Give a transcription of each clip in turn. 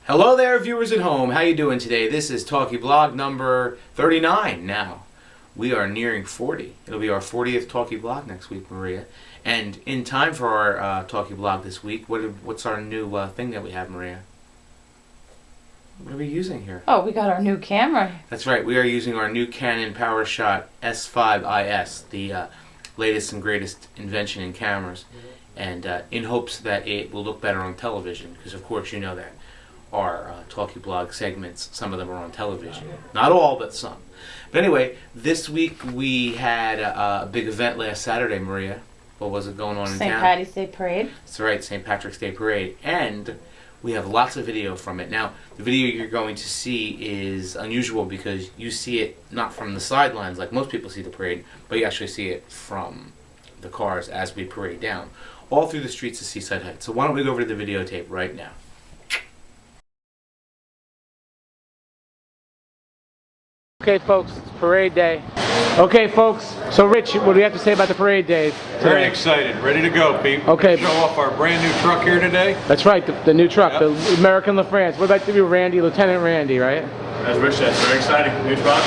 Hello there, viewers at home. How you doing today? This is Talky Blog number 39 now. We are nearing 40. It'll be our 40th Talky Blog next week, Maria. And in time for our Talky Blog this week, what's our new thing that we have, Maria? What are we using here? Oh, we got our new camera. That's right. We are using our new Canon PowerShot S5IS, the latest and greatest invention in cameras, and in hopes that it will look better on television, because of course you know that our Talky Blog segments, some of them are on television. Not all, but some. But anyway, this week we had a big event last Saturday, Maria. What was it going on in town? St. Patty's Day Parade. That's right, St. Patrick's Day Parade. And we have lots of video from it. Now, the video you're going to see is unusual because you see it not from the sidelines like most people see the parade, but you actually see it from the cars as we parade down, all through the streets of Seaside Heights. So why don't we go over to the videotape right now. Okay, folks, it's parade day. Okay, folks, so Rich, what do you have to say about the parade day today? Very excited, ready to go, Pete. Okay. Show off our brand new truck here today. That's right, the new truck, Yep. the American LaFrance. What about you, Randy, Lieutenant Randy, right? As Rich said, very exciting. New truck.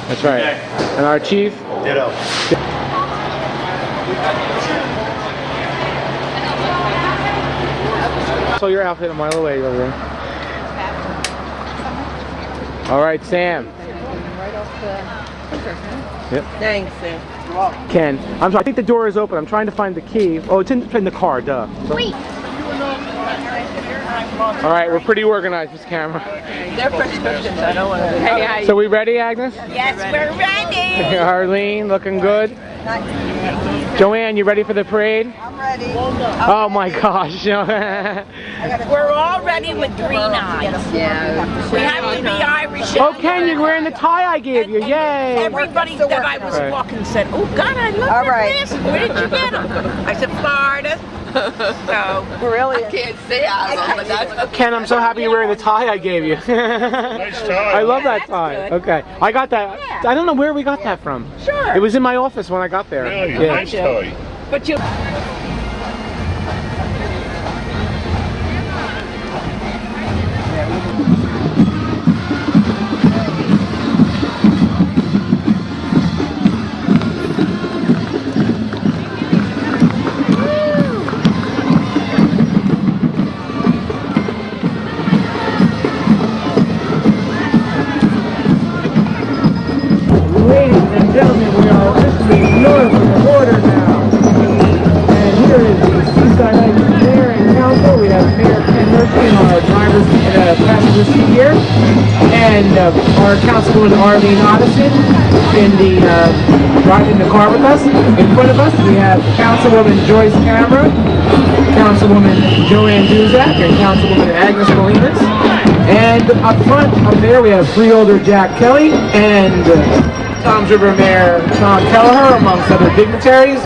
That's right. Okay. And our chief? Ditto. So your outfit a mile away over there. All right, Sam. Yep. Thanks, Sam. Ken. I think the door is open. I'm trying to find the key. Oh, it's in the car, duh. So. Wait. All right, we're pretty organized, Miss Camera. They're prescriptions. I don't want to. So we ready, Agnes? Yes, we're ready. Arlene, looking good. Joanne, you ready for the parade? I'm ready. Oh my gosh. We're all ready with green eyes. Yeah. We have to be Irish. Oh, Ken, you're wearing the tie I gave you. Yay. Everybody that I was walking said, "Oh God, I love this. Where did you get them?" I said, "Florida." So really, I can't say I but that's okay. Ken, I'm so happy you're wearing the tie I gave you. Nice tie. I love that tie. Good. Okay. I got that. Yeah. I don't know where we got that from. Sure. It was in my office when I got there. Really? Yeah. Nice tie. But you. Ladies and gentlemen, we are officially north of the border now. And here is the Seaside Heights Mayor and Council. We have Mayor Ken Murphy and our driver's passenger seat here. And our Councilwoman Arlene Otteson driving the car with us. In front of us we have Councilwoman Joyce Camera, Councilwoman Joanne Duzak, and Councilwoman Agnes Molinas. And up front, up there, we have Freeholder Jack Kelly and Tom's River Mayor Sean Kelleher, amongst other dignitaries.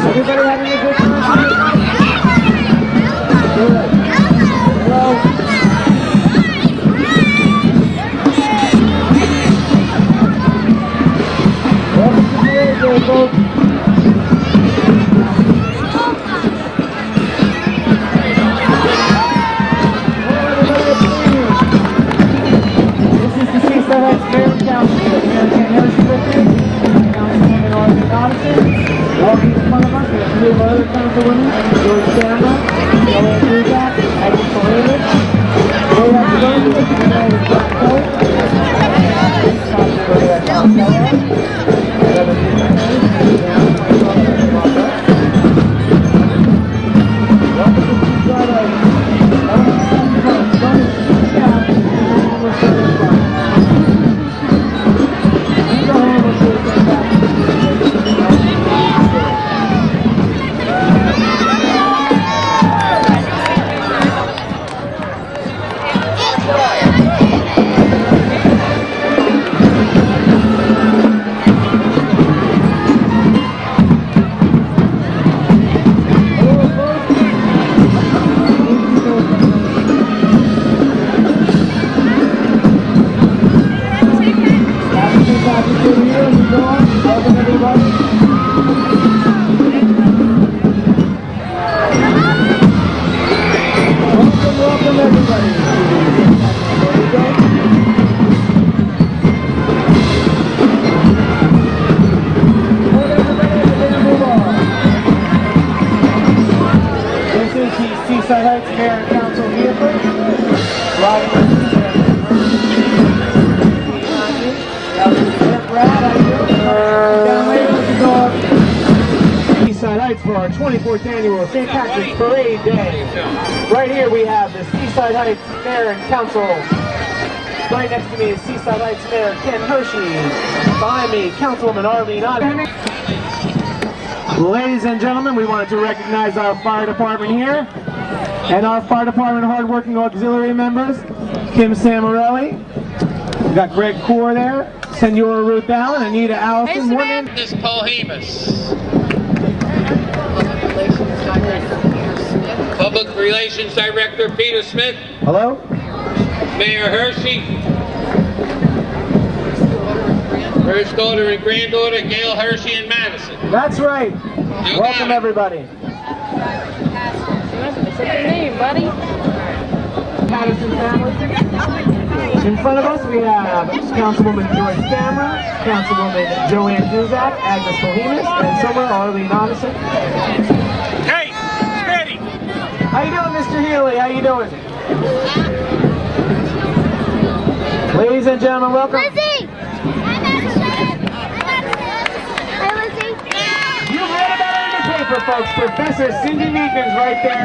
Everybody having a good time? Good. Hello. Welcome to the parade day, folks. Walking in front of us, we have three of our other councilwomen, George Cameron, Joanne Duzak, Agnes Molinas. They have to go to the United States Coast. Heights for our 24th annual St. Patrick's Parade Day. Right here we have the Seaside Heights Mayor and Council. Right next to me is Seaside Heights Mayor Ken Hershey. Behind me, Councilwoman Arlene Otten. Ladies and gentlemen, we wanted to recognize our fire department here and our fire department hardworking auxiliary members, Kim Samarelli. We got Greg Kaur there, Senora Ruth Allen, Anita Allison, Morgan. This Polhemus. Public Relations Director Peter Smith. Hello. Mayor Hershey. First daughter and granddaughter Gail Hershey and Madison. That's right. You Welcome everybody. What's your name, buddy? Madison family. In front of us we have Councilwoman Joyce Cameron, Councilwoman Joanne Duzak, Agnes Polhemus, and Summer Arlene Ottison. Hey, steady. How you doing, Mr. Healy? How you doing? Ladies and gentlemen, welcome. Lizzie! Hi, Lizzie. You read about it in the paper, folks. Professor Cindy Meekins right there.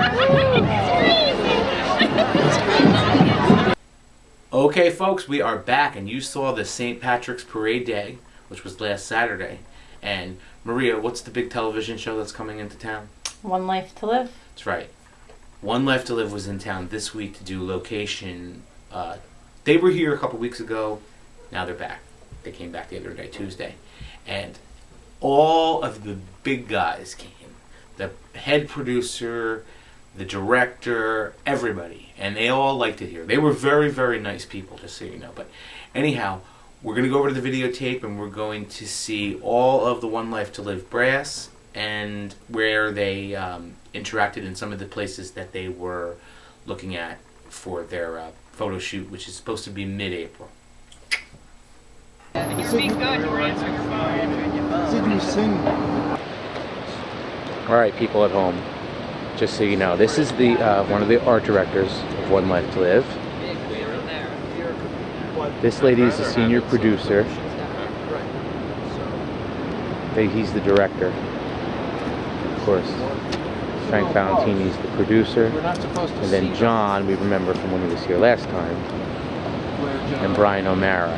Okay, folks, we are back, and you saw the St. Patrick's Parade Day, which was last Saturday. And Maria, what's the big television show that's coming into town? One Life to Live. That's right. One Life to Live was in town this week to do location. They were here a couple weeks ago. Now they're back. They came back the other day, Tuesday. And all of the big guys came. The head producer, the director, everybody. And they all liked it here. They were very, very nice people, just so you know. But anyhow, we're going to go over to the videotape and we're going to see all of the One Life to Live brass and where they interacted in some of the places that they were looking at for their photo shoot, which is supposed to be mid-April. All right, people at home, just so you know, this is the one of the art directors of One Life to Live. This lady is the senior producer. He's the director, of course. Frank Valentini's the producer, and then John, we remember from when he was here last time, and Brian O'Mara.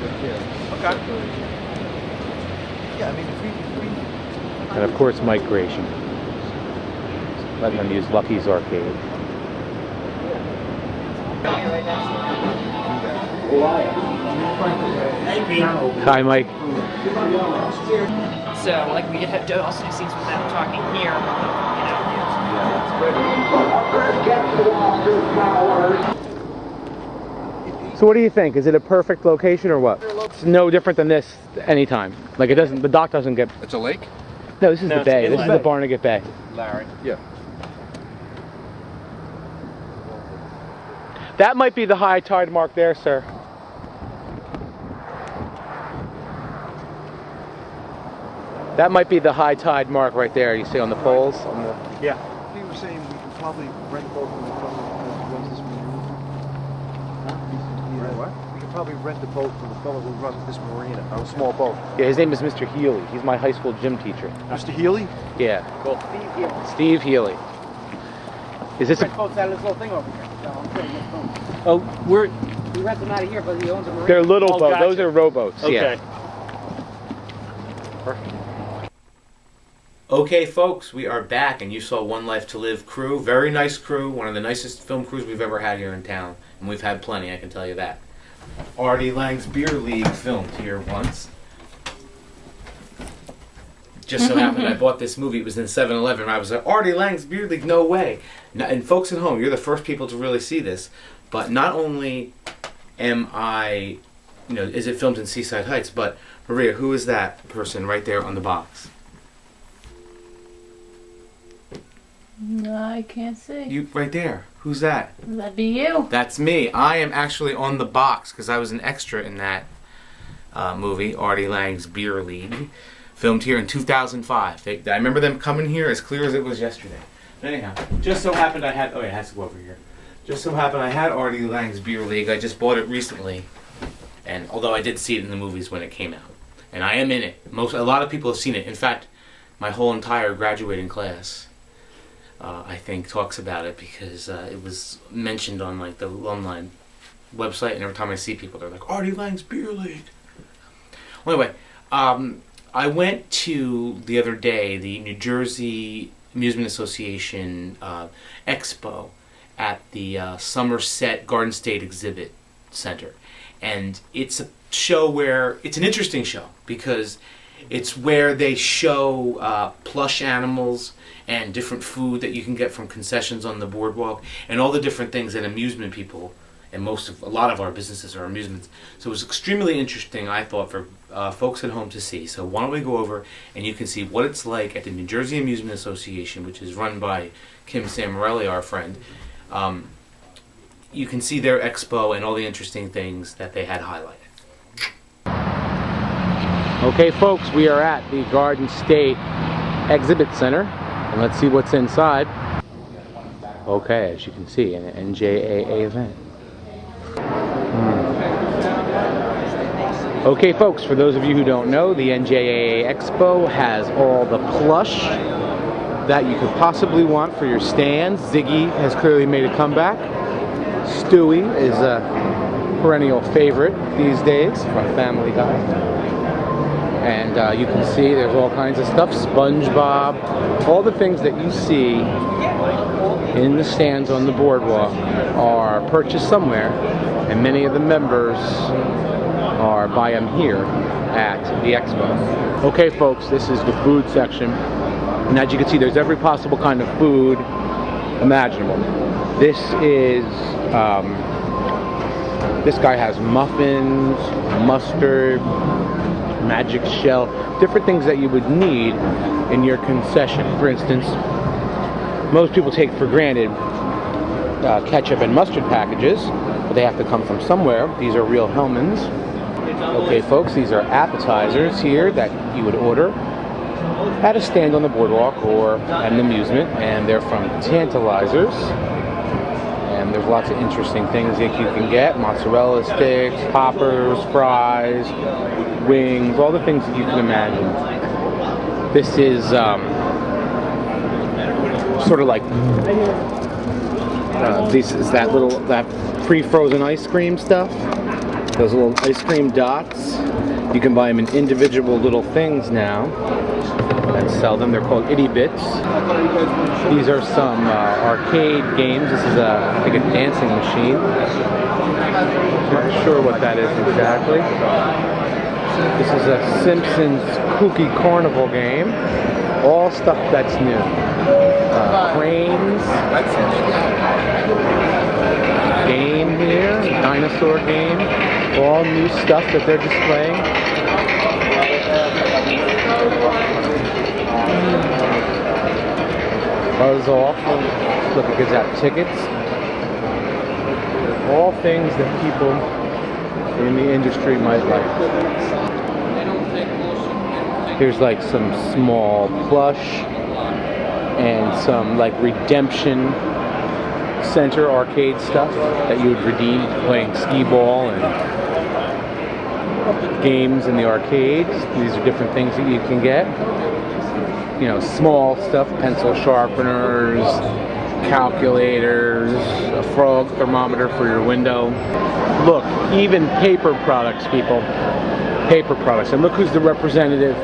And of course Mike Gratian. Letting them use Lucky's Arcade. Hi, Mike. So, like, we could also do scenes with them talking here, So what do you think? Is it a perfect location or what? It's no different than this anytime. Like it doesn't, the dock doesn't get... It's a lake? No, this is the bay. This is the Barnegat Bay. Larry. Yeah. That might be the high tide mark there, sir. That might be the high tide mark right there. You see on the poles? On the... Yeah. He was saying we could probably rent a boat from the fellow who runs this marina. What? We could probably rent a boat from the fellow who runs this marina, a small boat. Yeah, his name is Mr. Healy. He's my high school gym teacher. Mr. Healy? Yeah. Cool. Steve Healy. Is this a... Boats out of this little thing over here. Oh, We rent them out of here, but he owns a marina. they're little boats. Gotcha. Those are rowboats. Okay. Yeah. Okay, folks, we are back, and you saw One Life to Live crew. Very nice crew. One of the nicest film crews we've ever had here in town. And we've had plenty, I can tell you that. Artie Lang's Beer League filmed here once. Just so happened I bought this movie. It was in 7-Eleven. I was like, Artie Lang's Beer League? No way. And folks at home, you're the first people to really see this. But not only am I, is it filmed in Seaside Heights, but Maria, who is that person right there on the box? No, I can't see. You right there. Who's that? That'd be you. That's me. I am actually on the box because I was an extra in that movie, Artie Lang's Beer League, filmed here in 2005. I remember them coming here as clear as it was yesterday. But anyhow, just so happened I had... Oh, it has to go over here. Just so happened I had Artie Lang's Beer League. I just bought it recently, and although I did see it in the movies when it came out, and I am in it. A lot of people have seen it. In fact, my whole entire graduating class, I think, talks about it because it was mentioned on like the alumni website, and every time I see people, they're like, Artie Lang's Beer League. Well, anyway, I went to, the other day, the New Jersey Amusement Association Expo at the Somerset Garden State Exhibit Center. And it's a show where, it's an interesting show because it's where they show plush animals and different food that you can get from concessions on the boardwalk and all the different things that amusement people, and a lot of our businesses are amusements. So it was extremely interesting, I thought, for folks at home to see. So why don't we go over and you can see what it's like at the New Jersey Amusement Association, which is run by Kim Samarelli, our friend. You can see their expo and all the interesting things that they had highlighted. Okay folks, we are at the Garden State Exhibit Center, and let's see what's inside. Okay, as you can see, an NJAA event. Okay folks, for those of you who don't know, the NJAA Expo has all the plush that you could possibly want for your stands. Ziggy has clearly made a comeback. Stewie is a perennial favorite these days from Family Guy. And you can see there's all kinds of stuff. SpongeBob, all the things that you see in the stands on the boardwalk are purchased somewhere, and many of the members buy them here at the Expo. Okay folks, this is the food section, and as you can see there's every possible kind of food imaginable. This is this guy has muffins, mustard, magic shell, different things that you would need in your concession. For instance, most people take for granted ketchup and mustard packages, but they have to come from somewhere. These are real Hellmann's. Okay folks, these are appetizers here that you would order at a stand on the boardwalk or at an amusement, and they're from Tantalizers. And there's lots of interesting things that you can get. Mozzarella sticks, poppers, fries, wings, all the things that you can imagine. This is sort of like this is that pre-frozen ice cream stuff. Those little ice cream dots. You can buy them in individual little things now and sell them. They're called Itty Bits. These are some arcade games. This is I think a dancing machine. I'm not sure what that is exactly. This is a Simpsons Kooky Carnival game. All stuff that's new. Cranes. Game here. Dinosaur game. All new stuff that they're displaying. Buzz off. Look at that tickets. All things that people in the industry might like. Here's like some small plush and some like redemption center arcade stuff that you would redeem playing skee ball and games in the arcades. These are different things that you can get. You know, small stuff, pencil sharpeners, calculators, a frog thermometer for your window. Look, even paper products, people. Paper products. And look who's the representative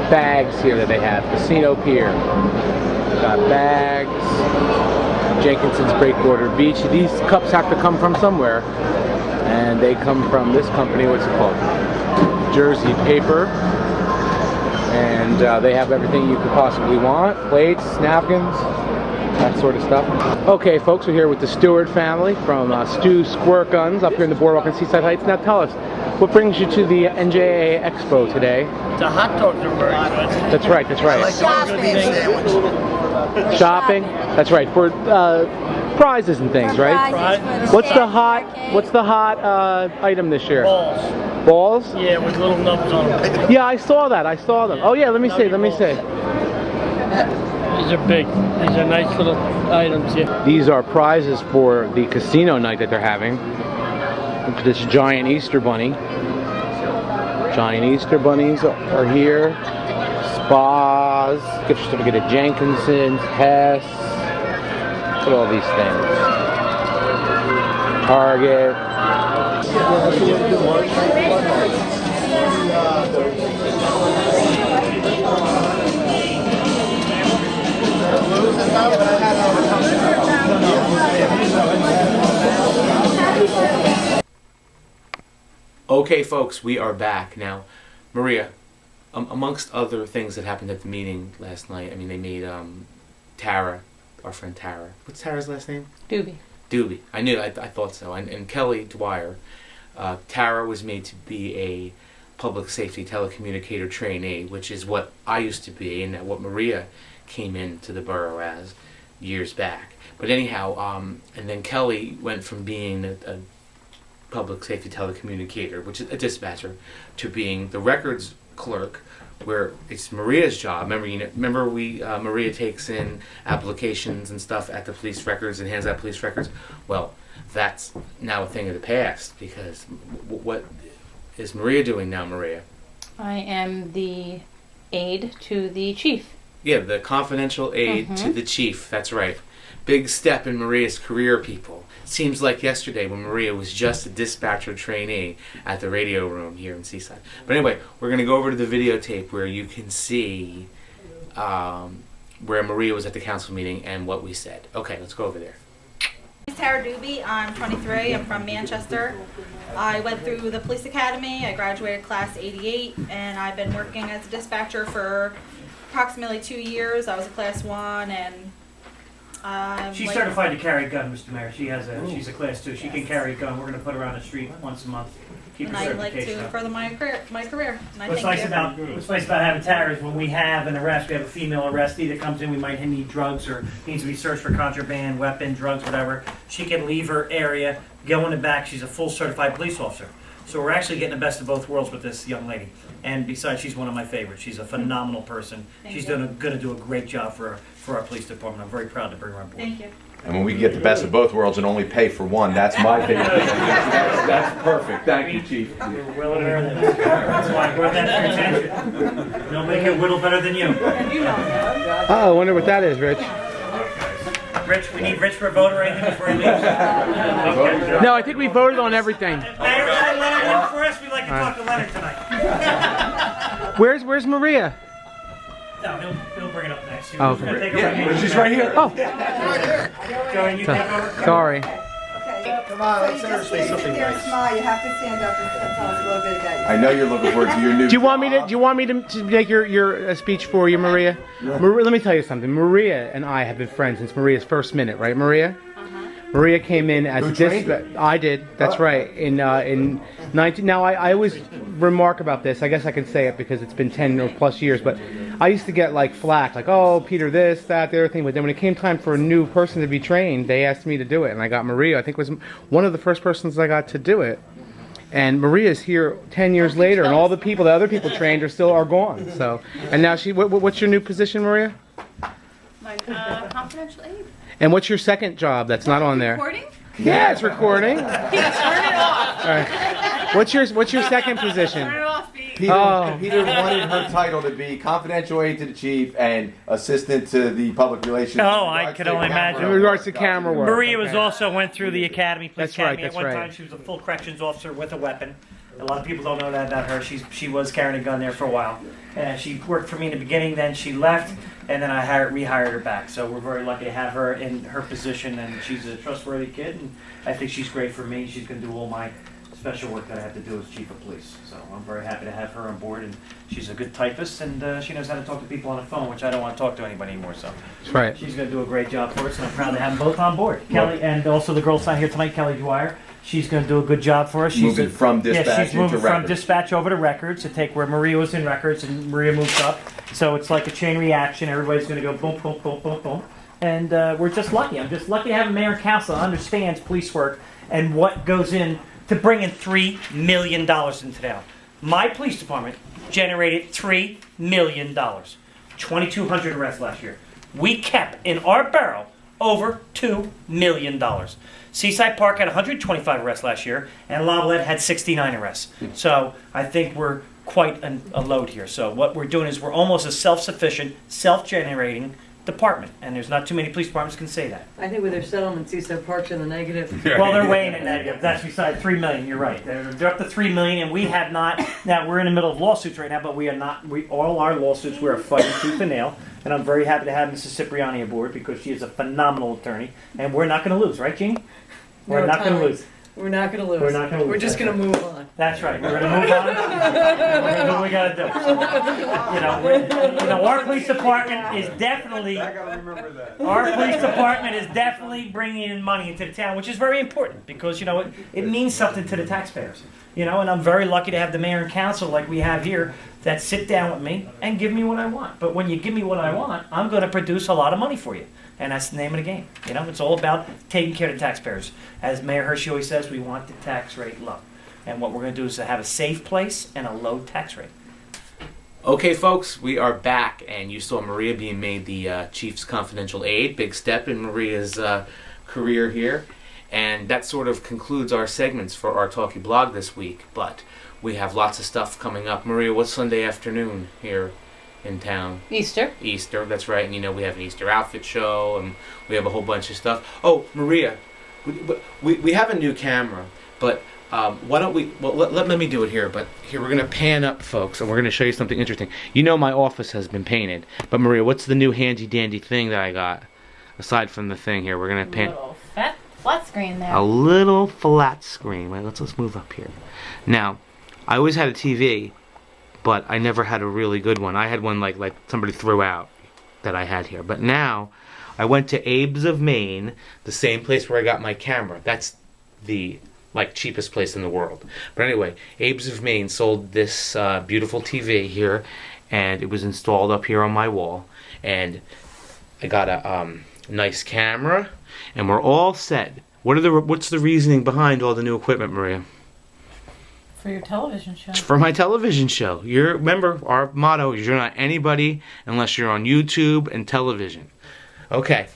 bags here that they have. Casino Pier. Got bags. Jenkinson's Breakwater Beach. These cups have to come from somewhere. And they come from this company, what's it called? Jersey Paper. And they have everything you could possibly want. Plates, napkins, that sort of stuff. Okay, folks, we're here with the Stewart family from Stu Squirt Guns up here in the boardwalk in Seaside Heights. Now tell us, what brings you to the NJAA Expo today? The hot dogs are very good. That's right, that's right. Shopping? That's right, for prizes and things, right? What's the hot item this year? Balls. Balls? Yeah, with little nubs on them. Yeah, I saw that. I saw them. Oh yeah, let me see. These are big. These are nice little items, yeah. These are prizes for the casino night that they're having. Look at this giant Easter bunny. Giant Easter bunnies are here. Spa Oz, gift certificate at Jenkinson's, Hess. Look at all these things. Target. Okay, folks, we are back now. Maria, amongst other things that happened at the meeting last night, I mean, they made Tara, our friend Tara. What's Tara's last name? Doobie. Doobie. I knew. I thought so. And Kelly Dwyer. Tara was made to be a public safety telecommunicator trainee, which is what I used to be, and what Maria came into the borough as years back. But anyhow, and then Kelly went from being a public safety telecommunicator, which is a dispatcher, to being the records clerk, where it's Maria's job. Remember Maria takes in applications and stuff at the police records and hands out police records. Well, that's now a thing of the past, because what is Maria doing now, Maria? I am the aide to the chief. Yeah, the confidential aide to the chief. That's right. Big step in Maria's career, people. Seems like yesterday when Maria was just a dispatcher trainee at the radio room here in Seaside. But anyway, we're going to go over to the videotape where you can see where Maria was at the council meeting and what we said. Okay, let's go over there. My name is Tara Doobie. I'm 23. I'm from Manchester. I went through the police academy. I graduated class 88, and I've been working as a dispatcher for approximately 2 years. I was a class 1, and she's certified to carry a gun, Mr. Mayor. She's a class 2. She can carry a gun. We're going to put her on the street once a month. Keep and her I'd like to certification up. further my career. And I What's nice about having Tara is when we have an arrest, we have a female arrestee that comes in, we might need drugs or needs to be searched for contraband, weapon, drugs, whatever. She can leave her area, go in the back. She's a full certified police officer. So we're actually getting the best of both worlds with this young lady. And besides, she's one of my favorites. She's a phenomenal person. She's going to do a great job for our police department. I'm very proud to bring her on board. Thank you. And when we get the best of both worlds and only pay for one, that's my favorite. That's perfect. Thank you, Chief. You're well aware of that. That's why I brought that to your attention. Nobody can whittle better than you. Oh, I wonder what that is, Rich. Rich, we need Rich for a vote or anything before he leaves. Okay. No, I think we voted on everything. If Mayor said Leonard in first, we'd like to talk to Leonard tonight. Where's Maria? No, he'll bring it up next. Oh, okay. Take over She's right here. Oh. Joey, you take over. Sorry. Okay. Come on, let's let her say something nice. Smile. You have to stand up and tell us a little bit about you. I know you're looking forward to your new. Do you want me to make your speech for you, Maria? Yeah. Maria, let me tell you something. Maria and I have been friends since Maria's first minute, right, Maria? Maria came in as a dispatcher. I did. That's right. In 19. Now I always remark about this. I guess I can say it because it's been 10 or plus years. But I used to get like flack, like, oh, Peter, this, that, the other thing. But then when it came time for a new person to be trained, they asked me to do it, and I got Maria. I think was one of the first persons I got to do it. And Maria's here 10 years later, and all the other people trained are gone. So, and now what's your new position, Maria? My confidential aide. And what's your second job that's not on there? Recording? Yeah, it's recording. Turn it off. All right. What's your second position? Turn it off, Pete. Peter wanted her title to be confidential aide to the chief and assistant to the public relations. Oh, I could only imagine. In regards to camera work. Maria went through the academy, police academy. That's At one right. time, she was a full corrections officer with a weapon. A lot of people don't know that about her. She was carrying a gun there for a while. And she worked for me in the beginning, then she left, and then I rehired her back. So we're very lucky to have her in her position, and she's a trustworthy kid, and I think she's great for me. She's going to do all my special work that I have to do as chief of police. So I'm very happy to have her on board, and she's a good typist, and she knows how to talk to people on the phone, which I don't want to talk to anybody anymore. So that's right. She's going to do a great job for us, and I'm proud to have them both on board. Kelly, and also the girl signed here tonight, Kelly Dwyer. She's going to do a good job for us. She's moving from dispatch she's moving to from records. dispatch over to records to take where Maria was in records, and Maria moves up. So it's like a chain reaction. Everybody's going to go boom, boom, boom, boom, boom. And we're just lucky. I'm just lucky to have a mayor and council that understands police work and what goes in to bring in $3 million into town. My police department generated $3 million. 2,200 arrests last year. We kept in our borough over $2 million. Seaside Park had 125 arrests last year, and Lavalette had 69 arrests. So I think we're quite a load here. So what we're doing is we're almost a self-sufficient, self-generating department, and there's not too many police departments can say that. I think with their settlement, Seaside Park's in the negative. Well, they're weighing in negative. That's beside $3 million. You're right. They're up to $3 million, and we have not. Now we're in the middle of lawsuits right now, but we are not. All our lawsuits we are fighting tooth and nail, and I'm very happy to have Mrs. Cipriani aboard because she is a phenomenal attorney, and we're not going to lose, right, Jean? We're not going to lose. We're not going to lose. We're not going to lose. We're just going to move on. That's right. We're going to move on. We're going to do what we got to do. Our police department is definitely. I got to remember that. Our police department is definitely bringing in money into the town, which is very important because it means something to the taxpayers. And I'm very lucky to have the mayor and council like we have here that sit down with me and give me what I want. But when you give me what I want, I'm going to produce a lot of money for you. And that's the name of the game. It's all about taking care of the taxpayers. As Mayor Hershey always says, we want the tax rate low. And what we're going to do is to have a safe place and a low tax rate. Okay, folks, we are back, and you saw Maria being made the Chief's confidential aide. Big step in Maria's career here. And that sort of concludes our segments for our Talky blog this week. But we have lots of stuff coming up. Maria, what's Sunday afternoon here in town? Easter, that's right. And we have an Easter outfit show, and we have a whole bunch of stuff. Oh, Maria, we have a new camera, but why don't we, let me do it here, but here we're going to pan up, folks, and we're going to show you something interesting. My office has been painted, but Maria, what's the new handy dandy thing that I got? Aside from the thing here, we're going to pan... flat screen there. A little flat screen. Wait, let's move up here. Now, I always had a TV, but I never had a really good one. I had one like somebody threw out that I had here. But now, I went to Abe's of Maine, the same place where I got my camera. That's the cheapest place in the world. But anyway, Abe's of Maine sold this beautiful TV here, and it was installed up here on my wall. And I got a nice camera, and we're all set. What's the reasoning behind all the new equipment, Maria? For your television show. For my television show. Remember, our motto is you're not anybody unless you're on YouTube and television. Okay,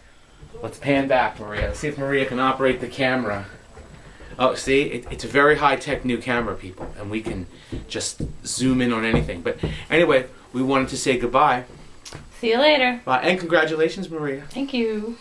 let's pan back, Maria. Let's see if Maria can operate the camera. Oh, see, it's a very high-tech new camera, people, and we can just zoom in on anything. But anyway, we wanted to say goodbye. See you later. Bye, and congratulations, Maria. Thank you.